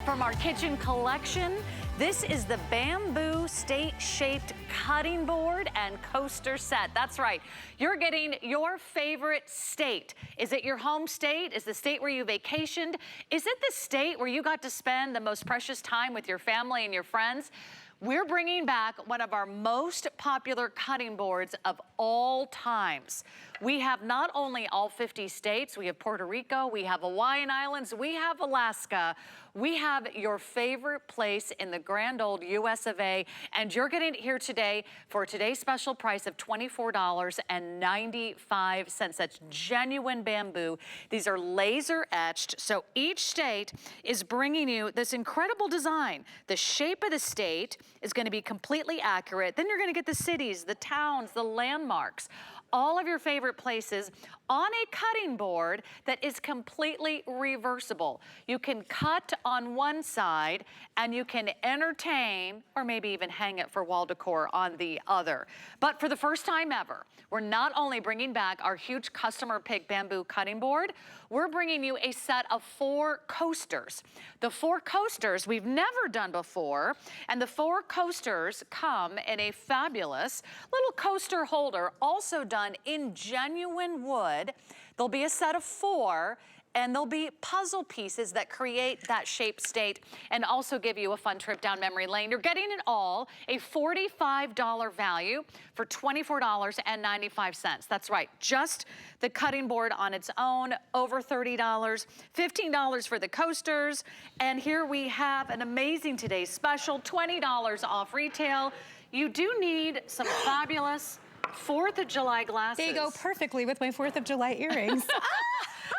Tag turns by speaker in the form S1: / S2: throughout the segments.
S1: from our kitchen collection. This is the bamboo state-shaped cutting board and coaster set. That's right. You're getting your favorite state. Is it your home state? Is the state where you vacationed? Is it the state where you got to spend the most precious time with your family and your friends? We're bringing back one of our most popular cutting boards of all times. We have not only all 50 states, we have Puerto Rico, we have Hawaiian Islands, we have Alaska. We have your favorite place in the grand old US of A, and you're getting it here today for today's special price of $24.95. That's genuine bamboo. These are laser etched, so each state is bringing you this incredible design. The shape of the state is going to be completely accurate. Then you're going to get the cities, the towns, the landmarks, all of your favorite places on a cutting board that is completely reversible. You can cut on one side and you can entertain or maybe even hang it for wall decor on the other. But for the first time ever, we're not only bringing back our huge customer pick bamboo cutting board, we're bringing you a set of 4 coasters. The 4 coasters we've never done before, and the 4 coasters come in a fabulous little coaster holder, also done in genuine wood. There'll be a set of 4, and there'll be puzzle pieces that create that shape state and also give you a fun trip down memory lane. You're getting it all, a $45 value for $24.95. That's right, just the cutting board on its own, over $30, $15 for the coasters. And here we have an amazing today's special, $20 off retail. You do need some fabulous 4th of July glasses.
S2: They go perfectly with my 4th of July earrings.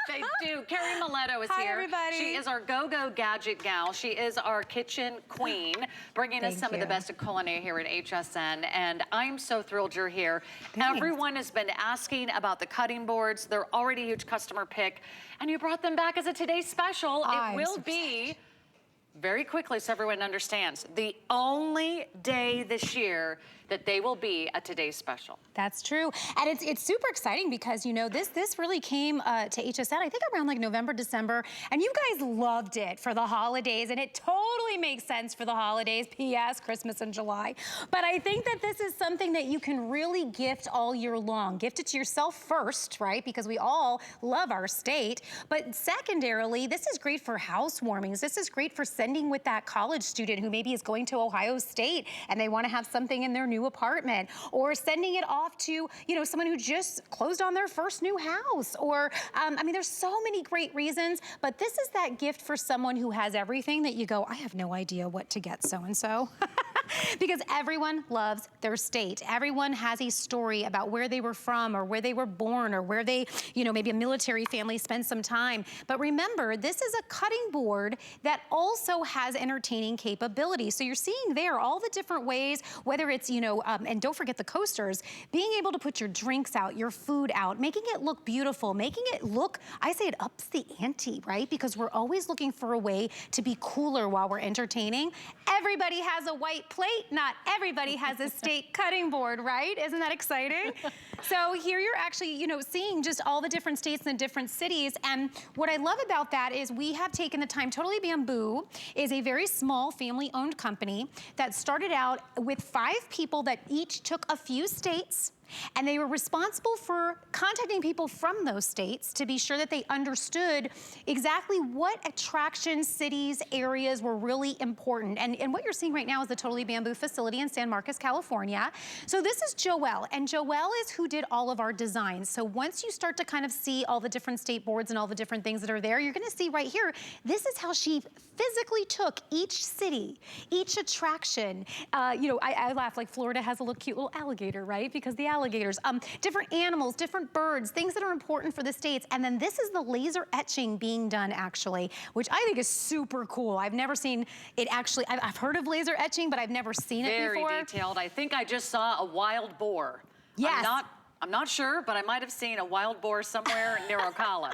S1: They do. Carrie Miletto is
S2: Hi,
S1: here.
S2: everybody.
S1: She is our go-go gadget gal. She is our kitchen queen, bringing us some of the best of culinary here at HSN. And I'm so thrilled you're here.
S2: Thanks.
S1: Everyone has been asking about the cutting boards. They're already a huge customer pick. And you brought them back as a today's special. It will be, very quickly so everyone understands, the only day this year that they will be a today's special.
S2: That's true. And it's super exciting because, you know, this really came to HSN, I think around like November, December, and you guys loved it for the holidays, and it totally makes sense for the holidays, P.S., Christmas and July. But I think that this is something that you can really gift all year long. Gift it to yourself first, right? Because we all love our state. But secondarily, this is great for housewarmings. This is great for sending with that college student who maybe is going to Ohio State and they want to have something in their new apartment, or sending it off to, you know, someone who just closed on their first new house, or I mean, there's so many great reasons, but this is that gift for someone who has everything that you go, I have no idea what to get so-and-so. Because everyone loves their state. Everyone has a story about where they were from, or where they were born, or where they, you know, maybe a military family spent some time. But remember, this is a cutting board that also has entertaining capability. So you're seeing there all the different ways, whether it's, you know, and don't forget the coasters, being able to put your drinks out, your food out, making it look beautiful, making it look, I say it ups the ante, right? Because we're always looking for a way to be cooler while we're entertaining. Everybody has a white plate, not everybody has a state cutting board, right? Isn't that exciting? So here you're actually, you know, seeing just all the different states and different cities. And what I love about that is we have taken the time. Totally Bamboo is a very small family-owned company that started out with 5 people that each took a few states, and they were responsible for contacting people from those states to be sure that they understood exactly what attractions, cities, areas were really important. And what you're seeing right now is the Totally Bamboo facility in San Marcos, California. So this is Joelle, and Joelle is who did all of our designs. So once you start to kind of see all the different state boards and all the different things that are there, you're gonna see right here, this is how she physically took each city, each attraction. You know, I laugh, like Florida has a little cute little alligator, right? Because the alligators, different animals, different birds, things that are important for the states. And then this is the laser etching being done actually, which I think is super cool. I've never seen it actually, I've heard of laser etching, but I've never seen it before.
S1: Very detailed. I think I just saw a wild boar.
S2: Yes.
S1: I'm not sure, but I might have seen a wild boar somewhere near Ocala.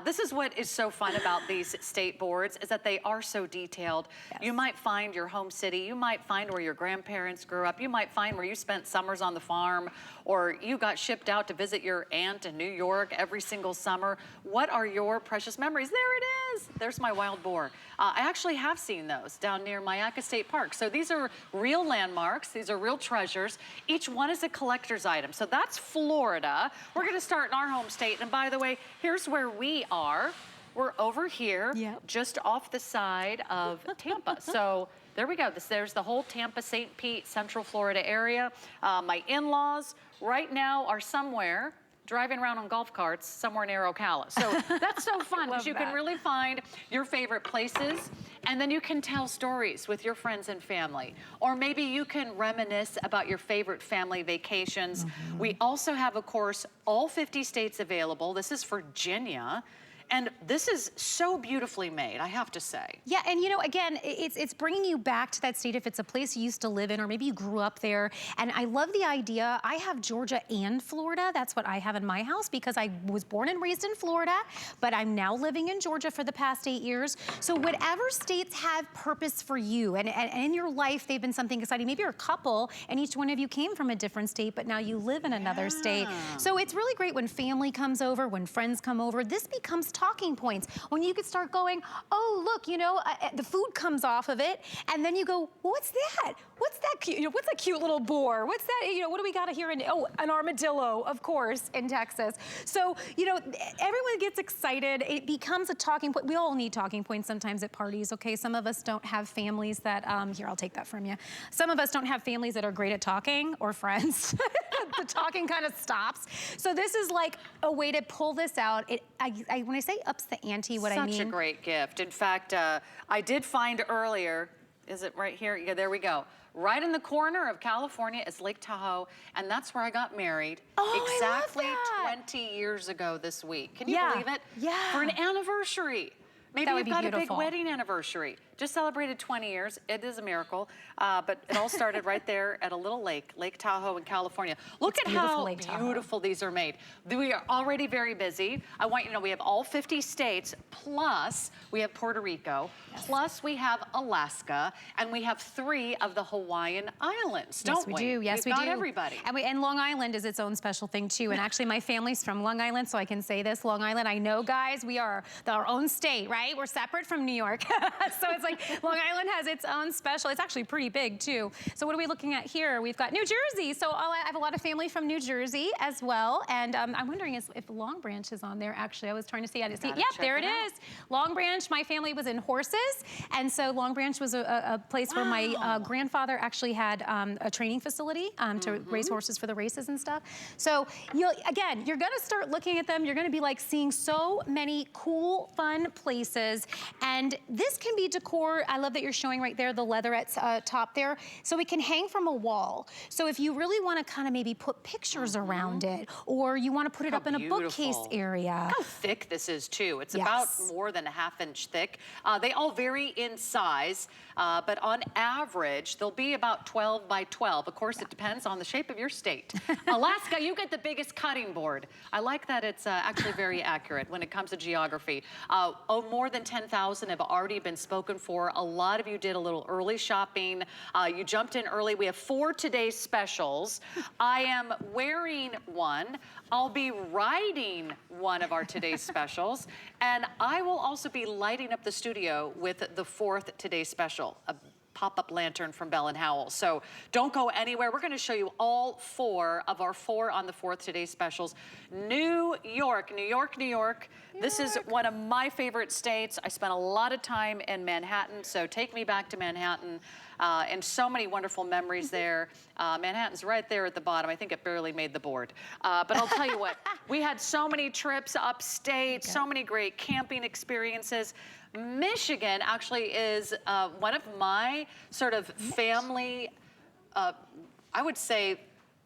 S1: This is what is so fun about these state boards, is that they are so detailed. Yes. You might find your home city, you might find where your grandparents grew up, you might find where you spent summers on the farm, or you got shipped out to visit your aunt in New York every single summer. What are your precious memories? There it ones? There's my wild boar. I actually have seen those down near Maui State Park. So these are real landmarks. These are real treasures. Each one is a collector's item. So that's Florida. We're gonna start in our home state. And by the way, here's where we are. We're over here, just off the side of Tampa. So there we go. There's the whole Tampa, St. Pete, Central Florida area. My in-laws right now are somewhere driving around on golf carts somewhere near Ocala. So that's so fun because you can really find your favorite places, and then you can tell stories with your friends and family. Or maybe you can reminisce about your favorite family vacations. We also have, of course, all 50 states available. This is Virginia. And this is so beautifully made, I have to say.
S2: Yeah, and you know, again, it's bringing you back to that state if it's a place you used to live in, or maybe you grew up there. And I love the idea. I have Georgia and Florida. That's what I have in my house because I was born and raised in Florida, but I'm now living in Georgia for the past 8 years. So whatever states have purpose for you, and in your life, they've been something exciting. Maybe you're a couple, and each one of you came from a different state, but now you live in another state. So it's really great when family comes over, when friends come over. This becomes talking points when you could start going, oh, look, you know, the food comes off of it, and then you go, well, what's that? What's that cute? You know, what's that cute little boar? What's that? You know, what do we got here? An armadillo, of course, in Texas. So, you know, everyone gets excited. It becomes a talking point. We all need talking points sometimes at parties, okay? Some of us don't have families that, here, I'll take that from you. Some of us don't have families that are great at talking, or friends. The talking kind of stops. So this is like a way to pull this out. When I say ups the ante, what I mean.
S1: Such a great gift. In fact, I did find earlier, is it right here? Yeah, there we go. Right in the corner of California is Lake Tahoe, and that's where I got married exactly 20 years ago this week. Can you believe it?
S2: Yeah.
S1: For an anniversary. Maybe you've got
S2: beautiful.
S1: a big wedding anniversary. Just celebrated 20 years. It is a miracle. But it all started right there at a little lake, Lake Tahoe in California. Look at how beautiful these are made. We are already very busy. I want you to know we have all 50 states, plus we have Puerto Rico, plus we have Alaska, and we have 3 of the Hawaiian Islands, don't we?
S2: Yes, we do. Yes, we do.
S1: We've got everybody.
S2: And Long Island is its own special thing, too. And actually, my family's from Long Island, so I can say this. Long Island, I know, guys, we are our own state, right? We're separate from New York. So it's like Long Island has its own special. It's actually pretty big, too. So what are we looking at here? We've got New Jersey. So I have a lot of family from New Jersey as well. And I'm wondering if Long Branch is on there, actually. I was trying to see. Yep, there it is. Long Branch, my family was in horses. And so Long Branch was a place where my grandfather actually had a training facility to raise horses for the races and stuff. So again, you're gonna start looking at them. You're gonna be like seeing so many cool, fun places. And this can be decor. I love that you're showing right there the leatherette top there. So it can hang from a wall. So if you really wanna kind of maybe put pictures around it, or you wanna put it up in a bookcase area.
S1: Look how thick this is too. It's about more than a ½ inch thick. They all vary in size, but on average, they'll be about 12 by 12. Of course, it depends on the shape of your state. Alaska, you get the biggest cutting board. I like that it's actually very accurate when it comes to geography. More than 10,000 have already been spoken for. A lot of you did a little early shopping. You jumped in early. We have 4 today's specials. I am wearing one. I'll be riding one of our today's specials. And I will also be lighting up the studio with the 4th today's special, a pop-up lantern from Bell & Howell. So don't go anywhere. We're gonna show you all 4 of our 4 on the 4th today's specials. New York, New York, New York. This is one of my favorite states. I spent a lot of time in Manhattan, so take me back to Manhattan. And so many wonderful memories there. Manhattan's right there at the bottom. I think it barely made the board. But I'll tell you what, we had so many trips upstate, so many great camping experiences. Michigan actually is one of my sort of family, I would say,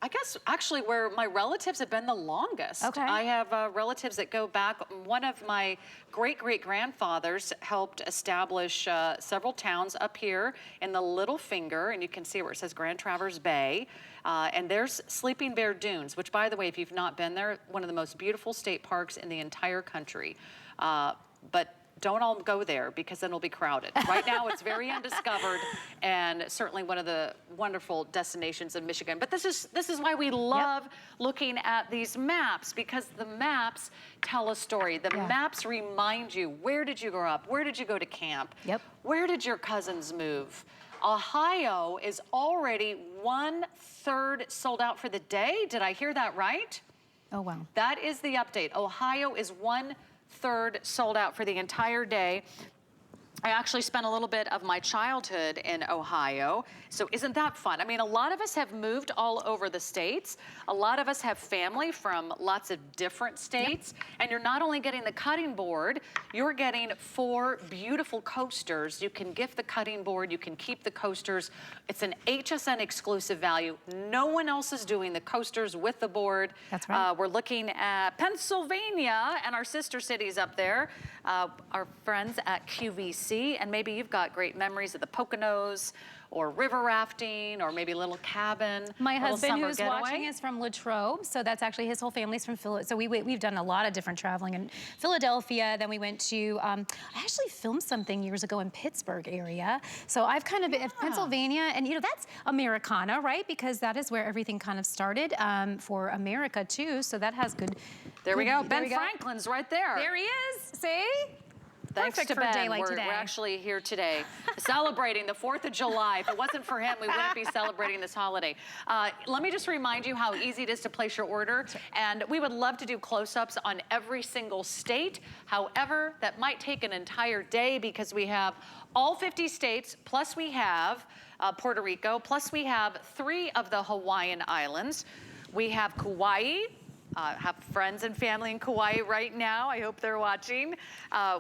S1: I guess actually where my relatives have been the longest.
S2: Okay.
S1: I have relatives that go back. One of my great-great-grandfathers helped establish several towns up here in the Little Finger, and you can see where it says Grand Traverse Bay. And there's Sleeping Bear Dunes, which, by the way, if you've not been there, one of the most beautiful state parks in the entire country. But don't all go there because then it'll be crowded. Right now it's very undiscovered and certainly one of the wonderful destinations in Michigan. But this is why we love looking at these maps, because the maps tell a story. The maps remind you, where did you grow up? Where did you go to camp? Where did your cousins move? Ohio is already 1/3 sold out for the day. Did I hear that right?
S2: Oh, wow.
S1: That is the update. Ohio is 1/3 sold out for the entire day. I actually spent a little bit of my childhood in Ohio, so isn't that fun? I mean, a lot of us have moved all over the states. A lot of us have family from lots of different states, and you're not only getting the cutting board, you're getting 4 beautiful coasters. You can gift the cutting board, you can keep the coasters. It's an HSN exclusive value. No one else is doing the coasters with the board.
S2: That's right.
S1: We're looking at Pennsylvania and our sister cities up there, our friends at QVC. And maybe you've got great memories of the Poconos or river rafting or maybe a little cabin.
S2: My husband, who's watching, is from Latrobe, so that's actually his whole family's from Philadelphia. So we've done a lot of different traveling in Philadelphia. Then we went to, I actually filmed something years ago in Pittsburgh area. So I've kind of been in Pennsylvania, and you know, that's Americana, right? Because that is where everything kind of started for America too. So that has good.
S1: There we go. Ben Franklin's right there.
S2: There he is. See?
S1: Thanks
S2: Perfect
S1: to
S2: for
S1: Ben,
S2: a day like
S1: we're
S2: today.
S1: actually here today celebrating the 4th of July. If it wasn't for him, we wouldn't be celebrating this holiday. Let me just remind you how easy it is to place your order. And we would love to do close-ups on every single state. However, that might take an entire day because we have all 50 states, plus we have Puerto Rico, plus we have 3 of the Hawaiian Islands. We have Kauai. Have friends and family in Kauai right now. I hope they're watching.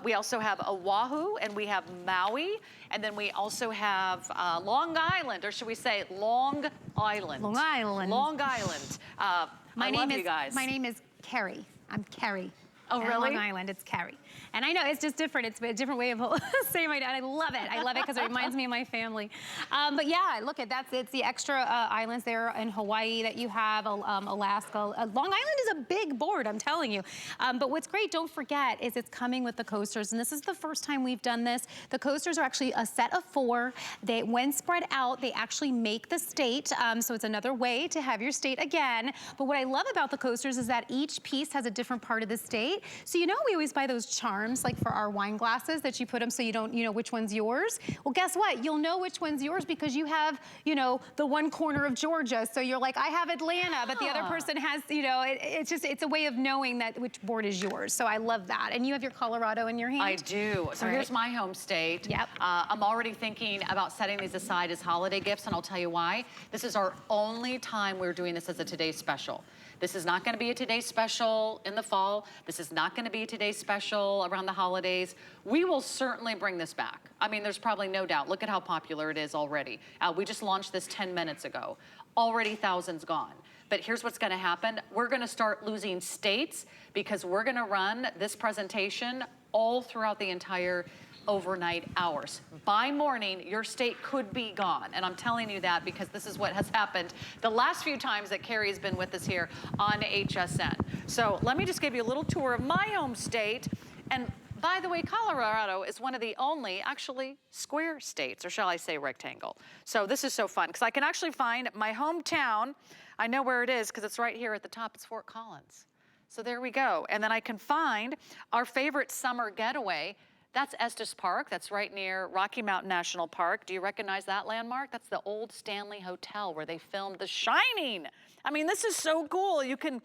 S1: We also have Oahu, and we have Maui, and then we also have Long Island, or should we say Long Island?
S2: Long Island.
S1: Long Island. I love you guys.
S2: My name is Carrie. I'm Carrie.
S1: Oh, really?
S2: Long Island, it's Carrie. And I know it's just different. It's a different way of saying my dad. I love it. I love it because it reminds me of my family. But yeah, look at it's the extra islands there in Hawaii that you have, Alaska. Long Island is a big board, I'm telling you. But what's great, don't forget, is it's coming with the coasters. And this is the first time we've done this. The coasters are actually a set of 4. When spread out, they actually make the state. So it's another way to have your state again. But what I love about the coasters is that each piece has a different part of the state. So you know we always buy those charms like for our wine glasses that you put them so you don't, you know, which one's yours. Well, guess what? You'll know which one's yours because you have, you know, the one corner of Georgia. So you're like, I have Atlanta, but the other person has, you know, it's a way of knowing that which board is yours. So I love that. And you have your Colorado in your hand?
S1: I do. So here's my home state.
S2: Yep.
S1: I'm already thinking about setting these aside as holiday gifts, and I'll tell you why. This is our only time we're doing this as a Today Special. This is not going to be a Today Special in the fall. This is not going to be a Today Special around the holidays. We will certainly bring this back. I mean, there's probably no doubt. Look at how popular it is already. We just launched this 10 minutes ago. Already thousands gone. But here's what's going to happen. We're going to start losing states because we're going to run this presentation all throughout the entire overnight hours. By morning, your state could be gone. And I'm telling you that because this is what has happened the last few times that Carrie has been with us here on HSN. So let me just give you a little tour of my home state. And by the way, Colorado is one of the only actually square states, or shall I say rectangle. So this is so fun because I can actually find my hometown. I know where it is because it's right here at the top. It's Fort Collins. So there we go. And then I can find our favorite summer getaway. That's Estes Park. That's right near Rocky Mountain National Park. Do you recognize that landmark? That's the old Stanley Hotel where they filmed The Shining. I mean, this is so cool. You can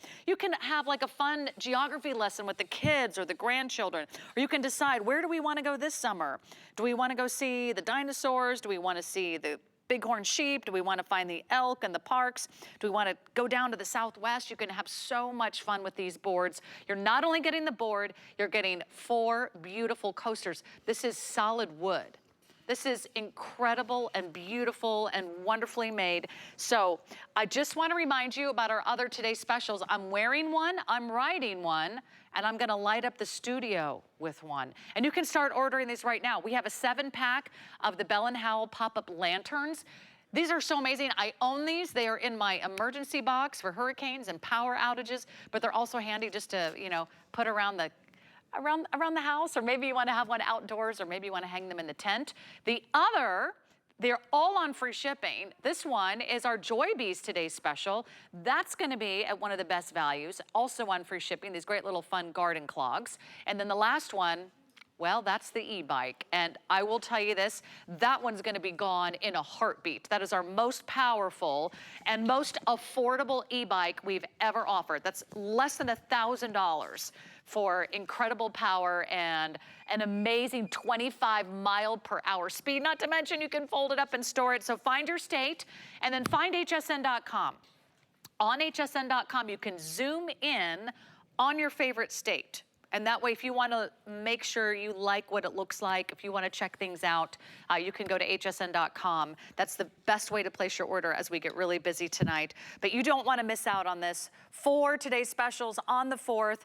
S1: have like a fun geography lesson with the kids or the grandchildren, or you can decide, where do we want to go this summer? Do we want to go see the dinosaurs? Do we want to see the bighorn sheep? Do we want to find the elk and the parks? Do we want to go down to the Southwest? You can have so much fun with these boards. You're not only getting the board, you're getting 4 beautiful coasters. This is solid wood. This is incredible and beautiful and wonderfully made. So I just want to remind you about our other Today Specials. I'm wearing one, I'm riding one, and I'm gonna light up the studio with one. And you can start ordering these right now. We have a 7-pack of the Bell & Howell pop-up lanterns. These are so amazing. I own these. They are in my emergency box for hurricanes and power outages, but they're also handy just to, you know, put around the around the house, or maybe you want to have one outdoors, or maybe you want to hang them in the tent. The other, they're all on free shipping. This one is our Joy Bees Today special. That's going to be at one of the best values, also on free shipping, these great little fun garden clogs. And then the last one, well, that's the e-bike. And I will tell you this, that one's gonna be gone in a heartbeat. That is our most powerful and most affordable e-bike we've ever offered. That's less than $1,000 for incredible power and an amazing 25-mile-per-hour speed. Not to mention you can fold it up and store it. So find your state and then find hsn.com. On hsn.com, you can zoom in on your favorite state. And that way, if you want to make sure you like what it looks like, if you want to check things out, you can go to hsn.com. That's the best way to place your order as we get really busy tonight. But you don't want to miss out on this. For today's specials on the 4th,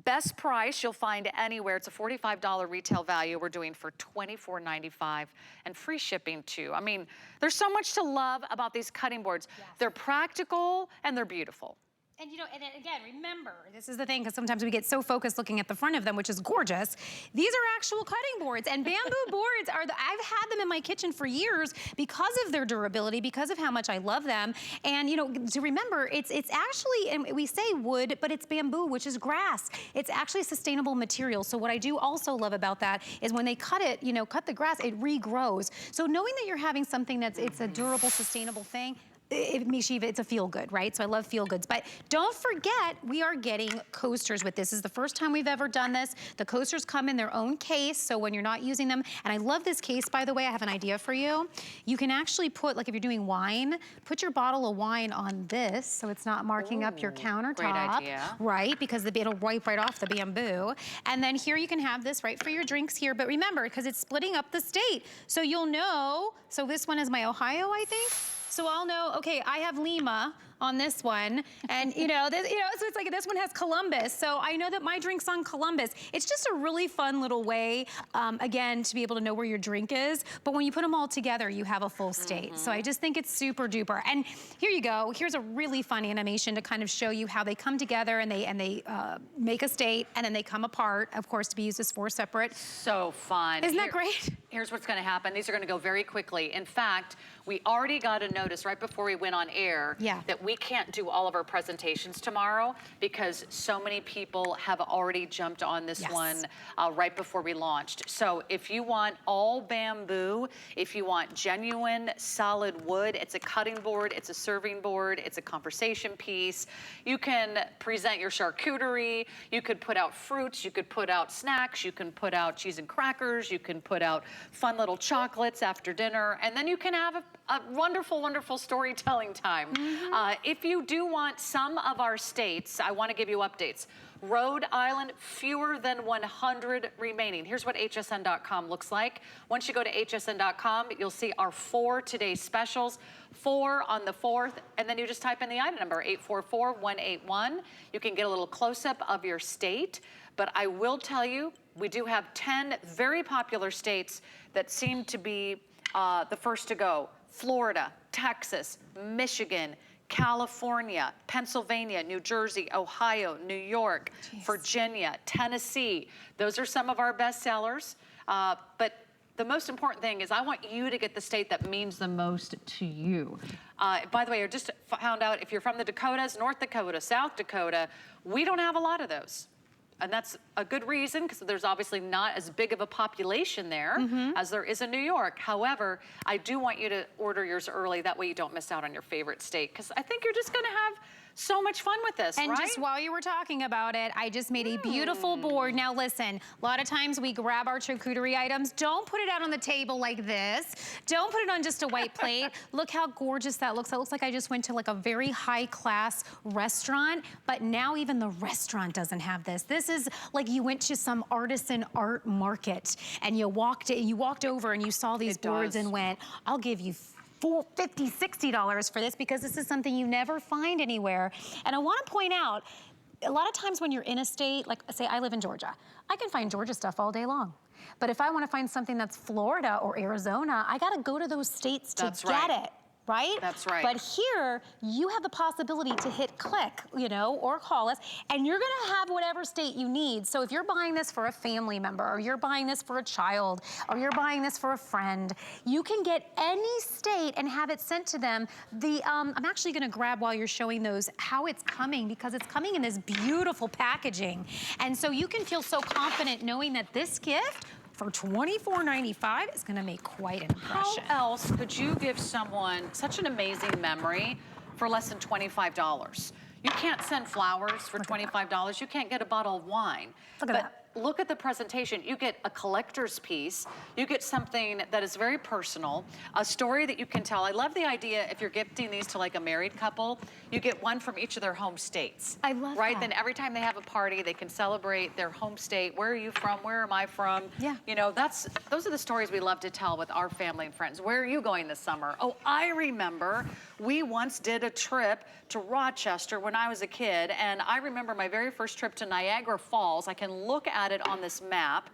S1: best price you'll find anywhere. It's a $45 retail value. We're doing for $24.95 and free shipping too. I mean, there's so much to love about these cutting boards. Yes. They're practical and they're beautiful.
S2: And you know, and again, remember, this is the thing, because sometimes we get so focused looking at the front of them, which is gorgeous. These are actual cutting boards, and bamboo boards are, I've had them in my kitchen for years because of their durability, because of how much I love them. And you know, to remember, it's actually, and we say wood, but it's bamboo, which is grass. It's actually sustainable material. So what I do also love about that is when they cut it, you know, cut the grass, it regrows. So knowing that you're having something it's a durable, sustainable thing, it makes you, it's a feel good, right? So I love feel goods. But don't forget, we are getting coasters with this. This is the first time we've ever done this. The coasters come in their own case, so when you're not using them, and I love this case, by the way, I have an idea for you. You can actually put, like if you're doing wine, put your bottle of wine on this, so it's not marking up your countertop.
S1: Great idea.
S2: Right, because it'll wipe right off the bamboo. And then here you can have this right for your drinks here, but remember, because it's splitting up the state, so you'll know, so this one is my Ohio, I think. So I'll know, okay, I have Lima on this one, and so it's like this one has Columbus, so I know that my drink's on Columbus. It's just a really fun little way, again, to be able to know where your drink is, but when you put them all together, you have a full state. So I just think it's super duper. And here you go, here's a really fun animation to kind of show you how they come together and they make a state, and then they come apart, of course, to be used as 4 separate.
S1: So fun.
S2: Isn't that great?
S1: Here's what's gonna happen. These are gonna go very quickly. In fact, we already got a notice right before we went on air that we can't do all of our presentations tomorrow because so many people have already jumped on this one right before we launched. So if you want all bamboo, if you want genuine solid wood, it's a cutting board, it's a serving board, it's a conversation piece. You can present your charcuterie, you could put out fruits, you could put out snacks, you can put out cheese and crackers, you can put out fun little chocolates after dinner, and then you can have a wonderful, wonderful storytelling time. If you do want some of our states, I want to give you updates. Rhode Island, fewer than 100 remaining. Here's what hsn.com looks like. Once you go to hsn.com, you'll see our 4 today specials, 4 on the 4th, and then you just type in the item number, 844-181. You can get a little close-up of your state, but I will tell you, we do have 10 very popular states that seem to be the first to go. Florida, Texas, Michigan, California, Pennsylvania, New Jersey, Ohio, New York, Virginia, Tennessee. Those are some of our best sellers. But the most important thing is I want you to get the state that means the most to you. By the way, I just found out if you're from the Dakotas, North Dakota, South Dakota, we don't have a lot of those. And that's a good reason, because there's obviously not as big of a population there as there is in New York. However, I do want you to order yours early. That way you don't miss out on your favorite state, because I think you're just going to have so much fun with this,
S2: and
S1: right?
S2: just while you were talking about it, I just made a beautiful board. Now listen, a lot of times we grab our charcuterie items. Don't put it out on the table like this. Don't put it on just a white plate. Look how gorgeous that looks. That looks like I just went to like a very high class restaurant, but now even the restaurant doesn't have this. This is like you went to some artisan art market and you walked over and you saw these boards and went, I'll give you $50, $60 for this, because this is something you never find anywhere. And I want to point out, a lot of times when you're in a state, like say I live in Georgia, I can find Georgia stuff all day long. But if I want to find something that's Florida or Arizona, I got to go to those states to get it. right?
S1: That's right.
S2: But here, you have the possibility to hit click, you know, or call us, and you're gonna have whatever state you need. So if you're buying this for a family member, or you're buying this for a child, or you're buying this for a friend, you can get any state and have it sent to them. I'm actually gonna grab while you're showing those how it's coming, because it's coming in this beautiful packaging. And so you can feel so confident knowing that this gift for $24.95 is gonna make quite an impression.
S1: How else could you give someone such an amazing memory for less than $25? You can't send flowers for $25. You can't get a bottle of wine.
S2: Look at that.
S1: Look at the presentation. You get a collector's piece. You get something that is very personal, a story that you can tell. I love the idea if you're gifting these to like a married couple, you get one from each of their home states.
S2: I love
S1: right?
S2: that.
S1: Then every time they have a party, they can celebrate their home state. Where are you from? Where am I from?
S2: Yeah.
S1: You know, those are the stories we love to tell with our family and friends. Where are you going this summer? Oh, I remember we once did a trip to Rochester when I was a kid, and I remember my very first trip to Niagara Falls. I can look at it on this map.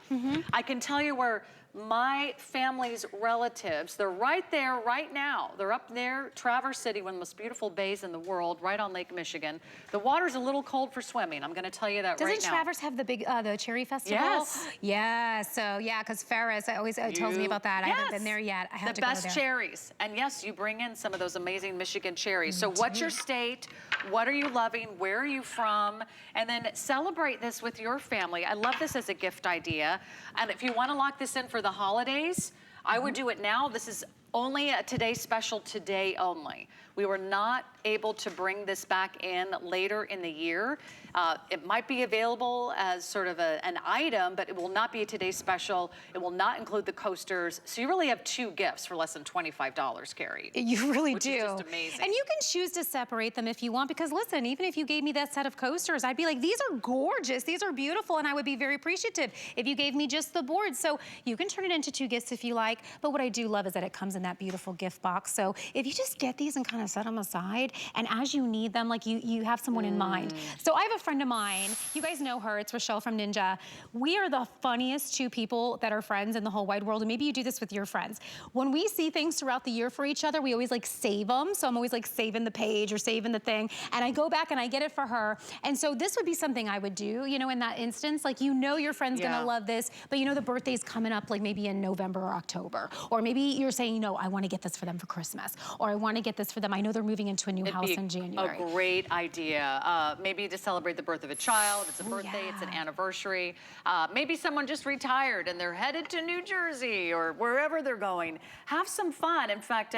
S1: I can tell you where my family's relatives, they're right there right now. They're up there, Traverse City, one of the most beautiful bays in the world, right on Lake Michigan. The water's a little cold for swimming. I'm gonna tell you that right now.
S2: Doesn't Traverse have the big, the cherry festival?
S1: Yes.
S2: Yeah, so yeah, because Ferris always tells me about that. I haven't been there yet. I have to go there.
S1: The best cherries. And yes, you bring in some of those amazing Michigan cherries. So what's your state? What are you loving? Where are you from? And then celebrate this with your family. I love this as a gift idea. And if you want to lock this in for the holidays, I would do it now. This is only a Today Special, today only. We were not able to bring this back in later in the year. It might be available as sort of an item, but it will not be a Today Special. It will not include the coasters. So you really have two gifts for less than $25, Carrie.
S2: You really
S1: which
S2: do.
S1: Is just amazing.
S2: And you can choose to separate them if you want, because listen, even if you gave me that set of coasters, I'd be like, these are gorgeous, these are beautiful, and I would be very appreciative if you gave me just the board. So you can turn it into two gifts if you like, but what I do love is that it comes in that beautiful gift box. So if you just get these and kind of set them aside, and as you need them, like you have someone in mind. So I have a friend of mine, you guys know her, it's Rochelle from Ninja. We are the funniest two people that are friends in the whole wide world, and maybe you do this with your friends. When we see things throughout the year for each other, we always like save them. So I'm always like saving the page or saving the thing, and I go back and I get it for her. And so this would be something I would do, you know, in that instance, like you know your friend's gonna love this, but you know the birthday's coming up like maybe in November or October. Or maybe you're saying, you know, I wanna get this for them for Christmas, or I wanna get this for them, I know they're moving into a new house in January.
S1: A great idea. Maybe to celebrate the birth of a child, it's a birthday, it's an anniversary. Maybe someone just retired and they're headed to New Jersey or wherever they're going. Have some fun. In fact,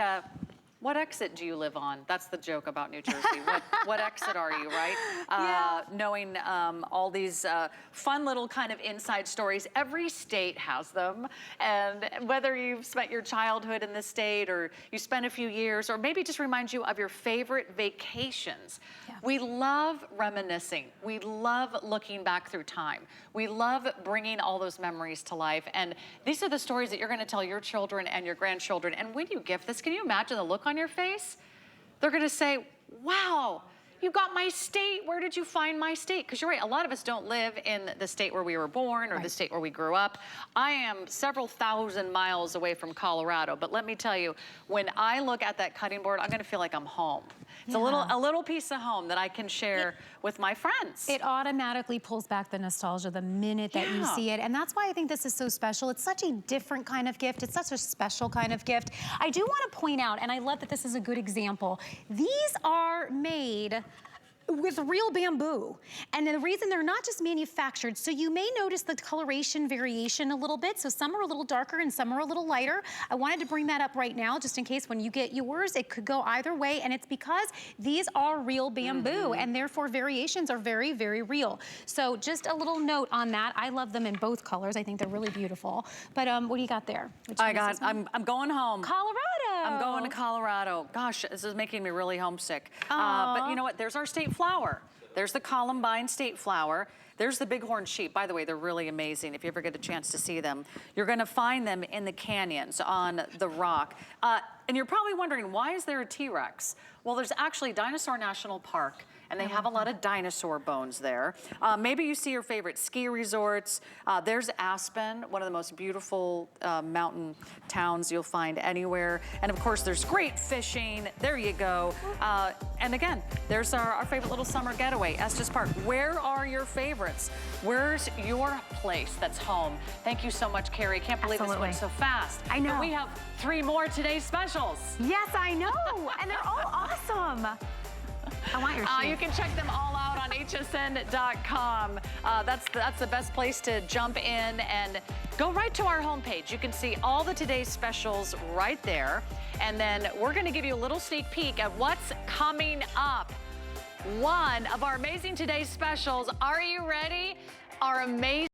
S1: what exit do you live on? That's the joke about New Jersey. What exit are you, right? Knowing all these fun little kind of inside stories. Every state has them. And whether you've spent your childhood in the state or you spent a few years, or maybe just reminds you of your favorite vacations. We love reminiscing. We love looking back through time. We love bringing all those memories to life. And these are the stories that you're gonna tell your children and your grandchildren. And when you gift this, can you imagine the look on your face? They're gonna say, wow, you got my state. Where did you find my state? Because you're right, a lot of us don't live in the state where we were born or the state where we grew up. I am several thousand miles away from Colorado, but let me tell you, when I look at that cutting board, I'm gonna feel like I'm home. It's a little piece of home that I can share with my friends.
S2: It automatically pulls back the nostalgia the minute that you see it. And that's why I think this is so special. It's such a different kind of gift. It's such a special kind of gift. I do want to point out, and I love that this is a good example, these are made with real bamboo. And the reason they're not just manufactured, so you may notice the coloration variation a little bit. So some are a little darker and some are a little lighter. I wanted to bring that up right now, just in case when you get yours, it could go either way. And it's because these are real bamboo and therefore variations are very, very real. So just a little note on that. I love them in both colors. I think they're really beautiful. But what do you got there?
S1: I'm going home.
S2: Colorado.
S1: I'm going to Colorado. Gosh, this is making me really homesick. But you know what? There's our state flower. There's the Columbine state flower. There's the bighorn sheep. By the way, they're really amazing if you ever get a chance to see them. You're gonna find them in the canyons on the rock. And you're probably wondering, why is there a T-Rex? Well, there's actually Dinosaur National Park, and they have a lot of dinosaur bones there. Maybe you see your favorite ski resorts. There's Aspen, one of the most beautiful mountain towns you'll find anywhere. And of course, there's great fishing. There you go. And again, there's our favorite little summer getaway, Estes Park. Where are your favorites? Where's your place that's home? Thank you so much, Carrie. Can't believe this went so fast.
S2: I know.
S1: But we have 3 more today's specials.
S2: Yes, I know. And they're all awesome. I want your shoes.
S1: You can check them all out on hsn.com. That's the best place to jump in and go right to our homepage. You can see all the today's specials right there. And then we're going to give you a little sneak peek at what's coming up. One of our amazing today's specials. Are you ready? Our amazing